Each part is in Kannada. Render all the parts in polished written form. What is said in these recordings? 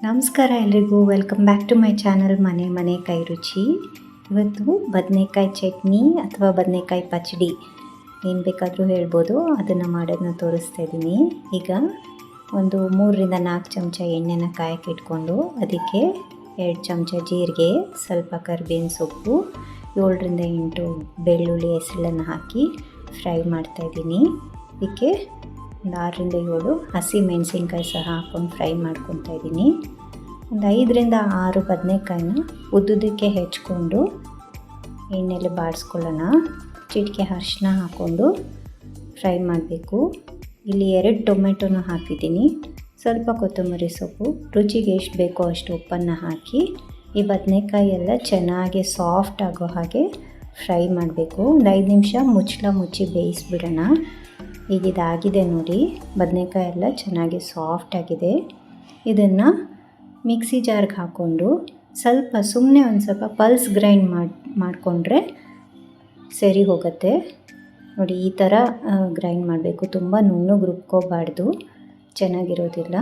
ನಮಸ್ಕಾರ ಎಲ್ರಿಗೂ, welcome back to my channel Mane Kai ರುಚಿ. ಇವತ್ತು ಬದನೆಕಾಯಿ ಚಟ್ನಿ ಅಥವಾ ಬದನೆಕಾಯಿ ಪಚಡಿ ಏನು ಬೇಕಾದರೂ ಹೇಳ್ಬೋದು, ಅದನ್ನು ಮಾಡೋದನ್ನ ತೋರಿಸ್ತಾ ಇದ್ದೀನಿ. ಈಗ ಒಂದು 3-4 ಚಮಚ ಎಣ್ಣೆನ ಕಾಯಕ್ಕೆ ಇಟ್ಕೊಂಡು ಅದಕ್ಕೆ 2 ಚಮಚ ಜೀರಿಗೆ, ಸ್ವಲ್ಪ ಕರಿಬೇವಿನ ಸೊಪ್ಪು, 7-8 ಬೆಳ್ಳುಳ್ಳಿ ಹೆಸಳನ್ನು ಹಾಕಿ ಫ್ರೈ ಮಾಡ್ತಾಯಿದ್ದೀನಿ. ಇದಕ್ಕೆ ಒಂದು 6-7 ಹಸಿ ಮೆಣಸಿನ್ಕಾಯಿ ಸಹ ಹಾಕ್ಕೊಂಡು ಫ್ರೈ ಮಾಡ್ಕೊತಾ ಇದ್ದೀನಿ. ಒಂದು 5-6 ಬದನೆಕಾಯಿನ ಉದ್ದುದಕ್ಕೆ ಹೆಚ್ಕೊಂಡು ಎಣ್ಣೆಯಲ್ಲಿ ಬಾಡಿಸ್ಕೊಳ್ಳೋಣ. ಚಿಟಿಕೆ ಅರಿಶಿನ ಹಾಕ್ಕೊಂಡು ಫ್ರೈ ಮಾಡಬೇಕು. ಇಲ್ಲಿ 2 ಟೊಮೆಟೊನ ಹಾಕಿದ್ದೀನಿ, ಸ್ವಲ್ಪ ಕೊತ್ತಂಬರಿ ಸೊಪ್ಪು, ರುಚಿಗೆ ಎಷ್ಟು ಬೇಕೋ ಅಷ್ಟು ಉಪ್ಪನ್ನು ಹಾಕಿ ಈ ಬದನೆಕಾಯಿ ಎಲ್ಲ ಚೆನ್ನಾಗಿ ಸಾಫ್ಟ್ ಆಗೋ ಹಾಗೆ ಫ್ರೈ ಮಾಡಬೇಕು. ಒಂದು 5 ನಿಮಿಷ ಮುಚ್ಚಿ ಬೇಯಿಸ್ಬಿಡೋಣ. ಈಗ ಇದಾಗಿದೆ ನೋಡಿ, ಬದನೆಕಾಯಿ ಎಲ್ಲ ಚೆನ್ನಾಗಿ ಸಾಫ್ಟ್ ಆಗಿದೆ. ಇದನ್ನು ಮಿಕ್ಸಿ ಜಾರ್ಗೆ ಹಾಕ್ಕೊಂಡು ಸುಮ್ಮನೆ ಒಂದು ಸ್ವಲ್ಪ ಪಲ್ಸ್ ಗ್ರೈಂಡ್ ಮಾಡಿಕೊಂಡ್ರೆ ಸರಿ ಹೋಗುತ್ತೆ. ನೋಡಿ, ಈ ಥರ ಗ್ರೈಂಡ್ ಮಾಡಬೇಕು, ತುಂಬ ನುಣ್ಣಗೆ ರುಬ್ಕೋಬಾರ್ದು, ಚೆನ್ನಾಗಿರೋದಿಲ್ಲ.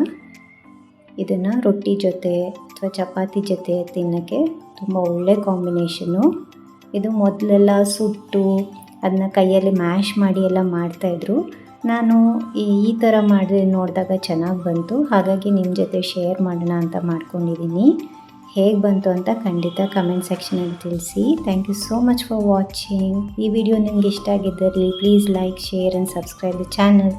ಇದನ್ನು ರೊಟ್ಟಿ ಜೊತೆ ಅಥವಾ ಚಪಾತಿ ಜೊತೆ ತಿನ್ನೋಕ್ಕೆ ತುಂಬ ಒಳ್ಳೆ ಕಾಂಬಿನೇಷನು. ಇದು ಮೊದಲೆಲ್ಲ ಸುಟ್ಟು ಅದನ್ನ ಕೈಯಲ್ಲಿ ಮ್ಯಾಶ್ ಮಾಡಿ ಎಲ್ಲ ಮಾಡ್ತಾಯಿದ್ರು. ನಾನು ಈ ಥರ ಮಾಡಿ ನೋಡಿದಾಗ ಚೆನ್ನಾಗಿ ಬಂತು, ಹಾಗಾಗಿ ನಿಮ್ಮ ಜೊತೆ ಶೇರ್ ಮಾಡೋಣ ಅಂತ ಮಾಡ್ಕೊಂಡಿದ್ದೀನಿ. ಹೇಗೆ ಬಂತು ಅಂತ ಖಂಡಿತ ಕಮೆಂಟ್ ಸೆಕ್ಷನಲ್ಲಿ ತಿಳಿಸಿ. Thank you so much for watching. ಈ ವಿಡಿಯೋ ನಿಮ್ಗೆ ಇಷ್ಟ ಆಗಿದ್ದಲ್ಲಿ please like, share and subscribe the channel.